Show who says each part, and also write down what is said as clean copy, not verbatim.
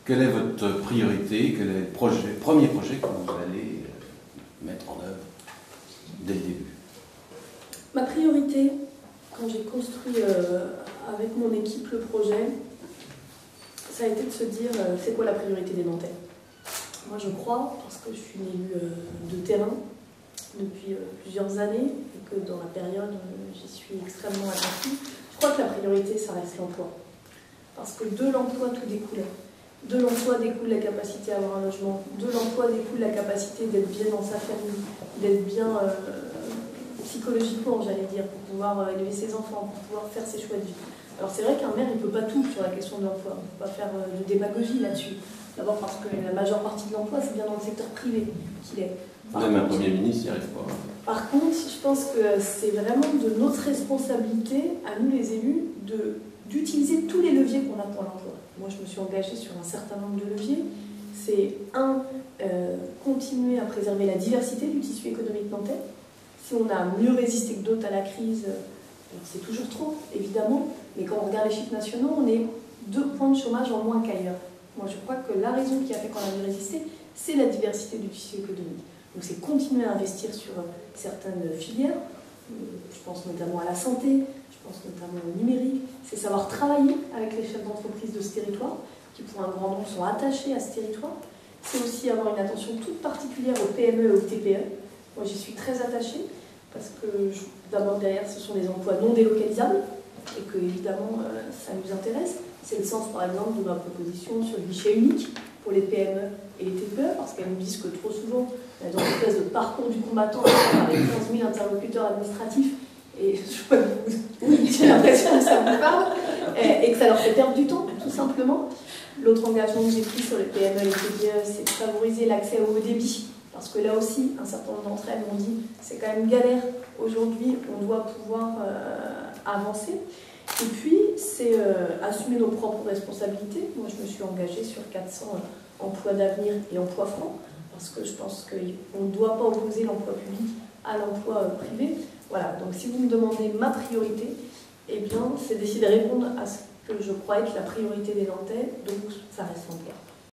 Speaker 1: Quelle est votre priorité? Quel est le premier projet que vous allez mettre en œuvre dès le début?
Speaker 2: Ma priorité, quand j'ai construit avec mon équipe le projet, ça a été de se dire c'est quoi la priorité des Nantais. Moi je crois, parce que je suis une élue de terrain depuis plusieurs années et que dans la période j'y suis extrêmement attentive, je crois que la priorité ça reste l'emploi. Parce que de l'emploi tout découle. De l'emploi découle la capacité à avoir un logement, de l'emploi découle la capacité d'être bien dans sa famille, d'être bien psychologiquement, j'allais dire, pour pouvoir élever ses enfants, pour pouvoir faire ses choix de vie. Alors c'est vrai qu'un maire, il ne peut pas tout sur la question de l'emploi, on ne peut pas faire de démagogie là-dessus. D'abord parce que la majeure partie de l'emploi, c'est bien dans le secteur privé qu'il est.
Speaker 1: Même un Premier ministre n'y arrive pas.
Speaker 2: Par contre, je pense que c'est vraiment de notre responsabilité, à nous les élus, d'utiliser tous les leviers qu'on a pour l'emploi. Moi, je me suis engagée sur un certain nombre de leviers. C'est continuer à préserver la diversité du tissu économique nantais. Si on a mieux résisté que d'autres à la crise, c'est toujours trop, évidemment, mais quand on regarde les chiffres nationaux, on est 2 points de chômage en moins qu'ailleurs. Moi, je crois que la raison qui a fait qu'on a mieux résisté, c'est la diversité du tissu économique. Donc, c'est continuer à investir sur certaines filières. Je pense notamment à la santé, je pense notamment au numérique. C'est savoir travailler avec les chefs d'entreprise de ce territoire, qui pour un grand nombre sont attachés à ce territoire. C'est aussi avoir une attention toute particulière aux PME et aux TPE. Moi, j'y suis très attachée, parce que d'abord derrière, ce sont des emplois non délocalisables, et que évidemment, ça nous intéresse. C'est le sens, par exemple, de ma proposition sur le guichet unique pour les PME et les TPE, parce qu'elles nous disent que trop souvent, dans une espèce de parcours du combattant, avec 15 000 interlocuteurs administratifs, et j'ai l'impression que ça vous parle, et que ça leur fait perdre du temps, tout simplement. L'autre engagement que j'ai pris sur les PME et les TPE, c'est de favoriser l'accès au haut débit, parce que là aussi, un certain nombre d'entre elles m'ont dit c'est quand même galère. Aujourd'hui, on doit pouvoir avancer. Et puis, c'est assumer nos propres responsabilités. Moi, je me suis engagée sur 400 emplois d'avenir et emplois francs, parce que je pense qu'on ne doit pas opposer l'emploi public à l'emploi privé. Voilà, donc si vous me demandez ma priorité, eh bien, c'est d'essayer de répondre à ce que je crois être la priorité des Nantais, donc ça reste l'emploi.